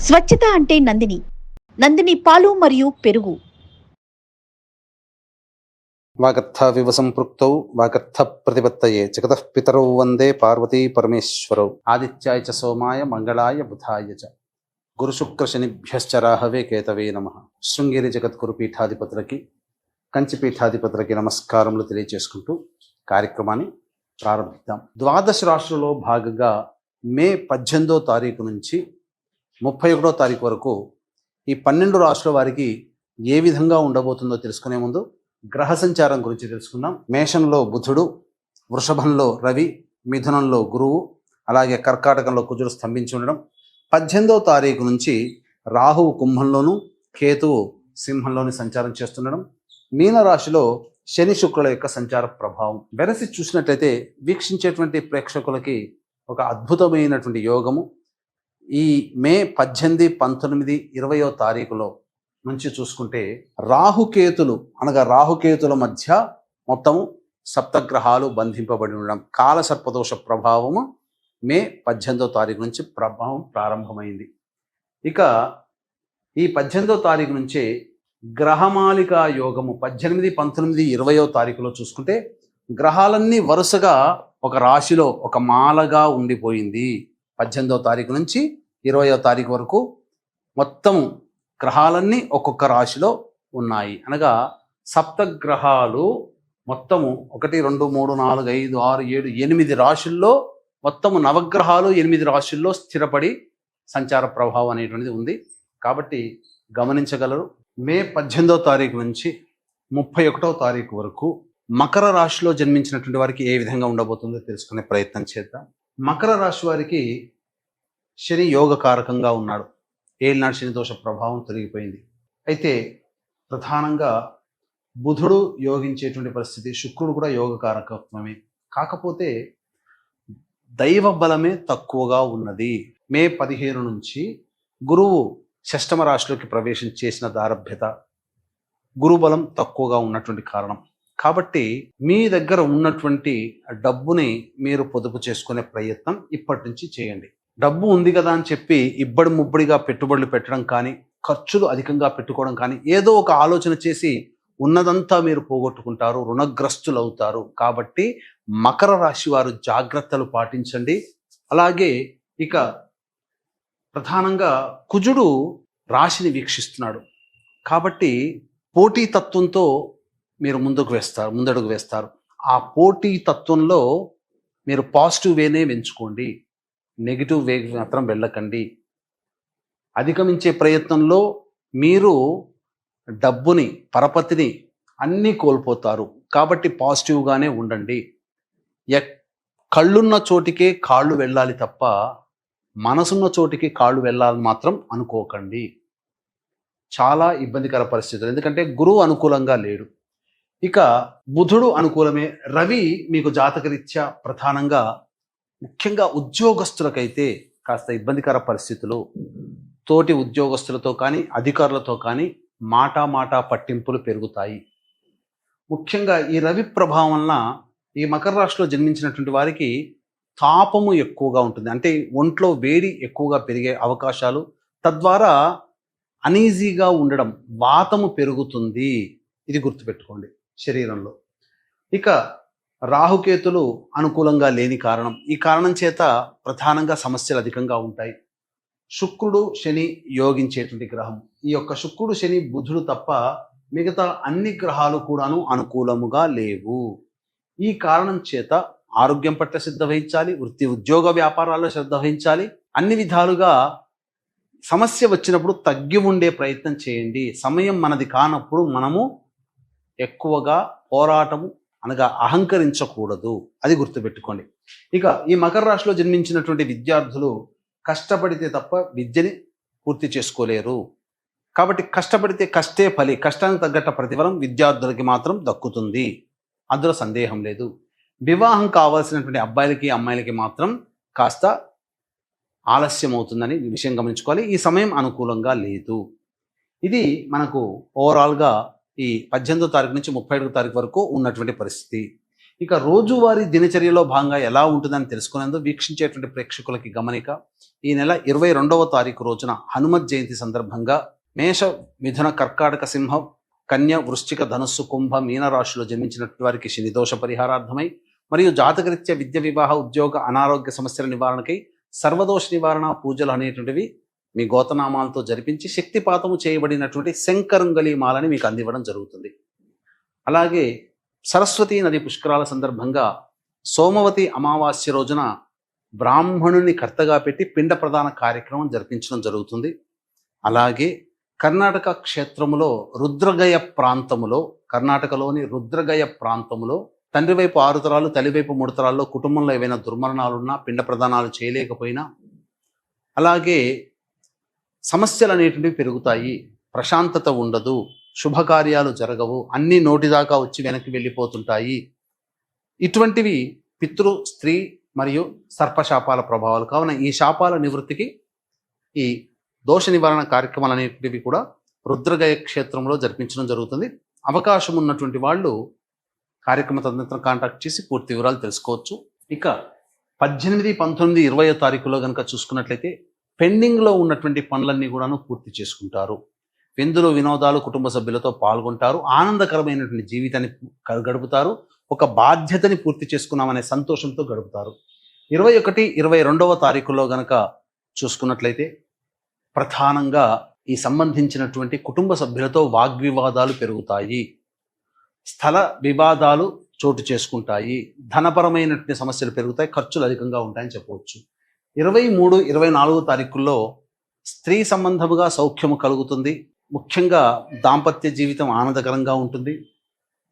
స్వచ్ఛత అంటే నందిని. నందిని పాలు మరియు పెరుగు. వాగర్థవివ సంపృక్తౌ వాగర్థ ప్రతిపత్తయే జగతః పితరౌ వందే పార్వతీ పరమేశ్వరౌ. ఆదిత్యాయ చ సోమాయ మంగళాయ బుధాయ చ గురుశుక్ర శనిభ్యశ్చ రాహవే కేతవే నమః. శృంగేరి జగద్గురు పీఠాధిపతులకి, కంచి పీఠాధిపతులకి నమస్కారములు తెలియజేసుకుంటూ కార్యక్రమాన్ని ప్రారంభిద్దాం. ద్వాదశ రాశులలో భాగంగా మే 18వ తారీఖు నుంచి 31వ తారీఖు వరకు ఈ 12 రాశుల వారికి ఏ విధంగా ఉండబోతుందో తెలుసుకునే ముందు గ్రహ సంచారం గురించి తెలుసుకుందాం. మేషంలో బుధుడు, వృషభంలో రవి, మిథునంలో గురువు, అలాగే కర్కాటకంలో కుజుడు స్తంభించి ఉండడం. 18వ తారీఖు నుంచి రాహువు కుంభంలోను, కేతువు సింహంలోని సంచారం చేస్తుండడం. మీనరాశిలో శని శుక్రుల యొక్క సంచార ప్రభావం వెరసి చూసినట్లయితే వీక్షించేటువంటి ప్రేక్షకులకి ఒక అద్భుతమైనటువంటి యోగము ఈ మే 18, 19, 20వ తారీఖులో నుంచి చూసుకుంటే రాహుకేతులు అనగా రాహుకేతుల మధ్య మొత్తము సప్తగ్రహాలు బంధింపబడి ఉండడం, కాలసర్పదోష ప్రభావము మే 18వ తారీఖు నుంచి ప్రభావం ప్రారంభమైంది. ఇక ఈ 18వ తారీఖు నుంచే గ్రహమాలికా యోగము 18, 19, 20వ తారీఖులో చూసుకుంటే గ్రహాలన్నీ వరుసగా ఒక రాశిలో ఒక మాలగా ఉండిపోయింది. 18వ తారీఖు నుంచి 20వ తారీఖు వరకు మొత్తం గ్రహాలన్నీ ఒక్కొక్క రాశిలో ఉన్నాయి. అనగా సప్తగ్రహాలు మొత్తము 1, 2, 3, 4, 5, 6, 7, 8 రాశుల్లో మొత్తము నవగ్రహాలు 8 రాశుల్లో స్థిరపడి సంచార ప్రభావం అనేటువంటిది ఉంది. కాబట్టి గమనించగలరు. మే 18వ తారీఖు నుంచి 31వ తారీఖు వరకు మకర రాశిలో జన్మించినటువంటి వారికి ఏ విధంగా ఉండబోతుందో తెలుసుకునే ప్రయత్నం చేద్దాం. మకర రాశి వారికి శని యోగకారకంగా ఉన్నాడు. ఏలినాడు శని దోష ప్రభావం తొలగిపోయింది. అయితే ప్రధానంగా బుధుడు యోగించేటువంటి పరిస్థితి, శుక్రుడు కూడా యోగకారకత్వమే. కాకపోతే దైవ బలమే తక్కువగా ఉన్నది. మే 15 నుంచి గురువు షష్టమ రాశిలోకి ప్రవేశం చేసిన దారభ్యత, గురుబలం తక్కువగా ఉన్నటువంటి కారణం. కాబట్టి మీ దగ్గర ఉన్నటువంటి డబ్బుని మీరు పొదుపు చేసుకునే ప్రయత్నం ఇప్పటి నుంచి చేయండి. డబ్బు ఉంది కదా అని చెప్పి ఇబ్బడి ముబ్బడిగా పెట్టుబడులు పెట్టడం కానీ, ఖర్చులు అధికంగా పెట్టుకోవడం కానీ, ఏదో ఒక ఆలోచన చేసి ఉన్నదంతా మీరు పోగొట్టుకుంటారు, రుణగ్రస్తులు అవుతారు. కాబట్టి మకర రాశి వారు జాగ్రత్తలు పాటించండి. అలాగే ఇక ప్రధానంగా కుజుడు రాశిని వీక్షిస్తున్నాడు. కాబట్టి పోటీ తత్వంతో మీరు ముందడుగు వేస్తారు. ఆ పోటీ తత్వంలో మీరు పాజిటివ్ వేనే ఎంచుకోండి, నెగిటివ్ వే మాత్రం వెళ్ళకండి. అధిగమించే ప్రయత్నంలో మీరు డబ్బుని, పరపతిని అన్నీ కోల్పోతారు. కాబట్టి పాజిటివ్గానే ఉండండి. కళ్ళున్న చోటికే కాళ్ళు వెళ్ళాలి తప్ప మనసున్న చోటికి కాళ్ళు వెళ్ళాలని మాత్రం అనుకోకండి. చాలా ఇబ్బందికర పరిస్థితులు, ఎందుకంటే గురువు అనుకూలంగా లేడు. ఇక బుధుడు అనుకూలమే. రవి మీకు జాతకరీత్యా ప్రధానంగా ముఖ్యంగా ఉద్యోగస్తులకైతే కాస్త ఇబ్బందికర పరిస్థితులు, తోటి ఉద్యోగస్తులతో కానీ అధికారులతో కానీ మాట పట్టింపులు పెరుగుతాయి. ముఖ్యంగా ఈ రవి ప్రభావం వలన ఈ మకర రాశిలో జన్మించినటువంటి వారికి తాపము ఎక్కువగా ఉంటుంది. అంటే ఒంట్లో వేడి ఎక్కువగా పెరిగే అవకాశాలు, తద్వారా అనీజీగా ఉండడం, వాతము పెరుగుతుంది. ఇది గుర్తుపెట్టుకోండి శరీరంలో. ఇక రాహుకేతులు అనుకూలంగా లేని కారణం, ఈ కారణం చేత ప్రధానంగా సమస్యలు అధికంగా ఉంటాయి. శుక్రుడు శని యోగించేటువంటి గ్రహం. ఈ యొక్క శుక్రుడు శని బుధుడు తప్ప మిగతా అన్ని గ్రహాలు కూడాను అనుకూలముగా లేవు. ఈ కారణం చేత ఆరోగ్యం పట్ల శ్రద్ధ వహించాలి, వృత్తి ఉద్యోగ వ్యాపారాల్లో శ్రద్ధ వహించాలి. అన్ని విధాలుగా సమస్య వచ్చినప్పుడు తగ్గి ఉండే ప్రయత్నం చేయండి. సమయం మనది కానప్పుడు మనము ఎక్కువగా పోరాటము అనగా అహంకరించకూడదు. అది గుర్తుపెట్టుకోండి. ఇక ఈ మకర రాశిలో జన్మించినటువంటి విద్యార్థులు కష్టపడితే తప్ప విద్యని పూర్తి చేసుకోలేరు. కాబట్టి కష్టపడితే కష్టే ఫలి, కష్టానికి తగ్గట్ట ప్రతిఫలం విద్యార్థులకి మాత్రం దక్కుతుంది, అందులో సందేహం లేదు. వివాహం కావాల్సినటువంటి అబ్బాయిలకి అమ్మాయిలకి మాత్రం కాస్త ఆలస్యం అవుతుందని విషయం గమనించుకోవాలి. ఈ సమయం అనుకూలంగా లేదు. ఇది మనకు ఓవరాల్గా ఈ 18వ తారీఖు నుంచి 31వ తారీఖు వరకు ఉన్నటువంటి పరిస్థితి. ఇక రోజువారీ దినచర్యలో భాగంగా ఎలా ఉంటుందని తెలుసుకునేందుకు వీక్షించేటువంటి ప్రేక్షకులకి గమనిక. ఈ నెల 22వ తారీఖు రోజున హనుమత్ జయంతి సందర్భంగా మేష, మిథున, కర్కాటక, సింహం, కన్య, వృశ్చిక, ధనుస్సు, కుంభ, మీన రాశిలో జన్మించినటువంటి వారికి శని దోష పరిహారార్థమై మరియు జాతకరీత్యా విద్య, వివాహ, ఉద్యోగ, అనారోగ్య సమస్యల నివారణకై సర్వదోష నివారణ పూజలు అనేటువంటివి మీ గోతనామాలతో జరిపించి శక్తిపాతము చేయబడినటువంటి శంకరంగలి మాలని మీకు అందివ్వడం జరుగుతుంది. అలాగే సరస్వతీ నది పుష్కరాల సందర్భంగా సోమవతి అమావాస్య రోజున బ్రాహ్మణుని కర్తగా పెట్టి పిండ ప్రదాన కార్యక్రమం జరిపించడం జరుగుతుంది. అలాగే కర్ణాటక క్షేత్రములో రుద్రగయ ప్రాంతములో, కర్ణాటకలోని రుద్రగయ ప్రాంతములో తండ్రి వైపు 6 తరాలు, తల్లి వైపు 3 తరాల్లో కుటుంబంలో ఏవైనా దుర్మరణాలున్నా, పిండ ప్రదానాలు చేయలేకపోయినా, అలాగే సమస్యలు అనేటువంటివి పెరుగుతాయి, ప్రశాంతత ఉండదు, శుభకార్యాలు జరగవు, అన్నీ నోటిదాకా వచ్చి వెనక్కి వెళ్ళిపోతుంటాయి. ఇటువంటివి పితృ, స్త్రీ మరియు సర్పశాపాల ప్రభావాలు. కావున ఈ శాపాల నివృత్తికి ఈ దోష నివారణ కార్యక్రమాలు అనేటివి కూడా రుద్రగయ క్షేత్రంలో జరిపించడం జరుగుతుంది. అవకాశం ఉన్నటువంటి వాళ్ళు కార్యక్రమ తదనంతరం కాంటాక్ట్ చేసి పూర్తి వివరాలు తెలుసుకోవచ్చు. ఇక 18, 19, 20 తారీఖులో కనుక చూసుకున్నట్లయితే పెండింగ్లో ఉన్నటువంటి పనులన్నీ కూడాను పూర్తి చేసుకుంటారు. విందులు, వినోదాలు, కుటుంబ సభ్యులతో పాల్గొంటారు. ఆనందకరమైనటువంటి జీవితాన్ని గడుపుతారు. ఒక బాధ్యతని పూర్తి చేసుకున్నామనే సంతోషంతో గడుపుతారు. 21, 22వ తారీఖుల్లో గనక చూసుకున్నట్లయితే ప్రధానంగా ఈ సంబంధించినటువంటి కుటుంబ సభ్యులతో వాగ్వివాదాలు పెరుగుతాయి, స్థల వివాదాలు చోటు చేసుకుంటాయి, ధనపరమైనటువంటి సమస్యలు పెరుగుతాయి, ఖర్చులు అధికంగా ఉంటాయని చెప్పవచ్చు. 23, 24 తారీఖుల్లో స్త్రీ సంబంధముగా సౌఖ్యము కలుగుతుంది. ముఖ్యంగా దాంపత్య జీవితం ఆనందకరంగా ఉంటుంది.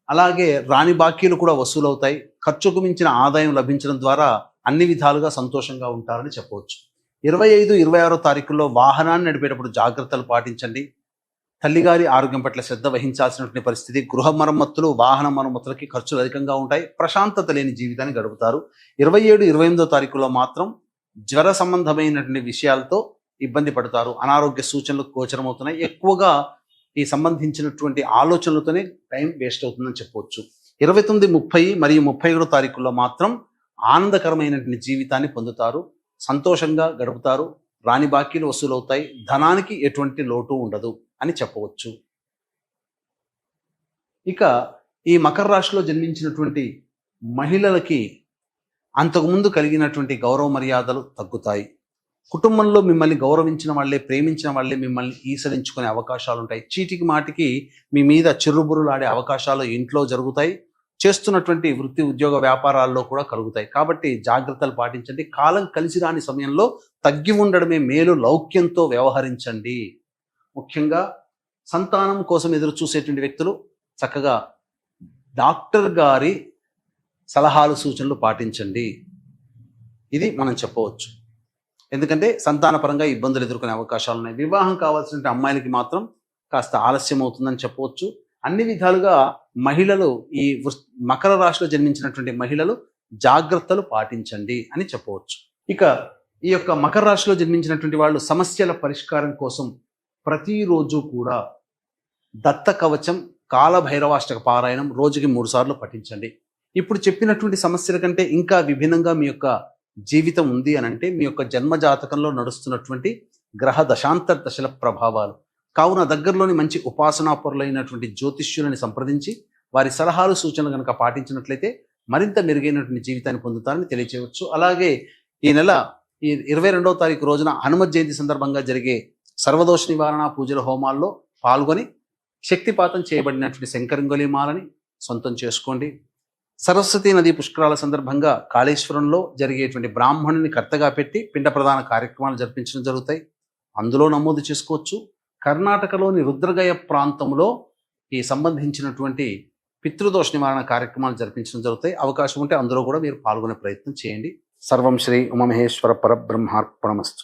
అలాగే రాని బాకీలు కూడా వసూలవుతాయి. ఖర్చుకు మించిన ఆదాయం లభించడం ద్వారా అన్ని విధాలుగా సంతోషంగా ఉంటారని చెప్పవచ్చు. 25, 26 తారీఖుల్లో వాహనాన్ని నడిపేటప్పుడు జాగ్రత్తలు పాటించండి. తల్లిగారి ఆరోగ్యం పట్ల శ్రద్ధ వహించాల్సినటువంటి పరిస్థితి. గృహ మరమ్మతులు, వాహన మరమ్మతులకి ఖర్చులు అధికంగా ఉంటాయి. ప్రశాంతత లేని జీవితాన్ని గడుపుతారు. 27, 28 తారీఖుల్లో మాత్రం జ్వర సంబంధమైనటువంటి విషయాలతో ఇబ్బంది పడతారు. అనారోగ్య సూచనలు గోచరమవుతున్నాయి. ఎక్కువగా ఈ సంబంధించినటువంటి ఆలోచనలతోనే టైం వేస్ట్ అవుతుందని చెప్పవచ్చు. 29, 30 మరియు 31 తారీఖుల్లో మాత్రం ఆనందకరమైనటువంటి జీవితాన్ని పొందుతారు. సంతోషంగా గడుపుతారు. రాని బాకీలు వసూలవుతాయి. ధనానికి ఎటువంటి లోటు ఉండదు అని చెప్పవచ్చు. ఇక ఈ మకర రాశిలో జన్మించినటువంటి మహిళలకి అంతకుముందు కలిగినటువంటి గౌరవ మర్యాదలు తగ్గుతాయి. కుటుంబంలో మిమ్మల్ని గౌరవించిన వాళ్ళే, ప్రేమించిన వాళ్ళే మిమ్మల్ని ఈసరించుకునే అవకాశాలు ఉంటాయి. చీటికి మాటికి మీ మీద చిర్రుబురులాడే అవకాశాలు ఇంట్లో జరుగుతాయి. చేస్తున్నటువంటి వృత్తి, ఉద్యోగ, వ్యాపారాల్లో కూడా కలుగుతాయి. కాబట్టి జాగ్రత్తలు పాటించండి. కాలం కలిసి రాని సమయంలో తగ్గి ఉండడమే మేలు. లౌక్యంతో వ్యవహరించండి. ముఖ్యంగా సంతానం కోసం ఎదురు చూసేటువంటి వ్యక్తులు చక్కగా డాక్టర్ గారి సలహాలు, సూచనలు పాటించండి. ఇది మనం చెప్పవచ్చు. ఎందుకంటే సంతానపరంగా ఇబ్బందులు ఎదుర్కొనే అవకాశాలు ఉన్నాయి. వివాహం కావాల్సిన అమ్మాయిలకి మాత్రం కాస్త ఆలస్యం అవుతుందని చెప్పవచ్చు. అన్ని విధాలుగా మహిళలు, ఈ మకర రాశిలో జన్మించినటువంటి మహిళలు జాగ్రత్తలు పాటించండి అని చెప్పవచ్చు. ఇక ఈ యొక్క మకర రాశిలో జన్మించినటువంటి వాళ్ళు సమస్యల పరిష్కారం కోసం ప్రతిరోజు కూడా దత్త కవచం, కాలభైరవాష్టక పారాయణం రోజుకి 3 సార్లు పఠించండి. ఇప్పుడు చెప్పినటువంటి సమస్యల కంటే ఇంకా విభిన్నంగా మీ యొక్క జీవితం ఉంది అని అంటే మీ యొక్క జన్మ జాతకంలో నడుస్తున్నటువంటి గ్రహ దశాంతర దశల ప్రభావాలు. కావున దగ్గరలోని మంచి ఉపాసనాపరులైనటువంటి జ్యోతిష్యులని సంప్రదించి వారి సలహాలు, సూచనలు కనుక పాటించినట్లయితే మరింత మెరుగైనటువంటి జీవితాన్ని పొందుతారని తెలియచేయవచ్చు. అలాగే ఈ నెల 22వ తారీఖు రోజున హనుమత్ జయంతి సందర్భంగా జరిగే సర్వదోష నివారణ పూజల హోమాల్లో పాల్గొని శక్తిపాతం చేయబడినటువంటి శంకరంగలి మాలని సొంతం చేసుకోండి. సరస్వతీ నది పుష్కరాల సందర్భంగా కాళేశ్వరంలో జరిగేటువంటి బ్రాహ్మణుని కర్తగా పెట్టి పిండ ప్రదాన కార్యక్రమాలు జరిపించడం జరుగుతాయి. అందులో నమోదు చేసుకోవచ్చు. కర్ణాటకలోని రుద్రగయ ప్రాంతంలో ఈ సంబంధించినటువంటి పితృదోష నివారణ కార్యక్రమాలు జరిపించడం జరుగుతాయి. అవకాశం ఉంటే అందులో కూడా మీరు పాల్గొనే ప్రయత్నం చేయండి. సర్వం శ్రీ ఉమామహేశ్వర పరబ్రహ్మార్పణమస్తు.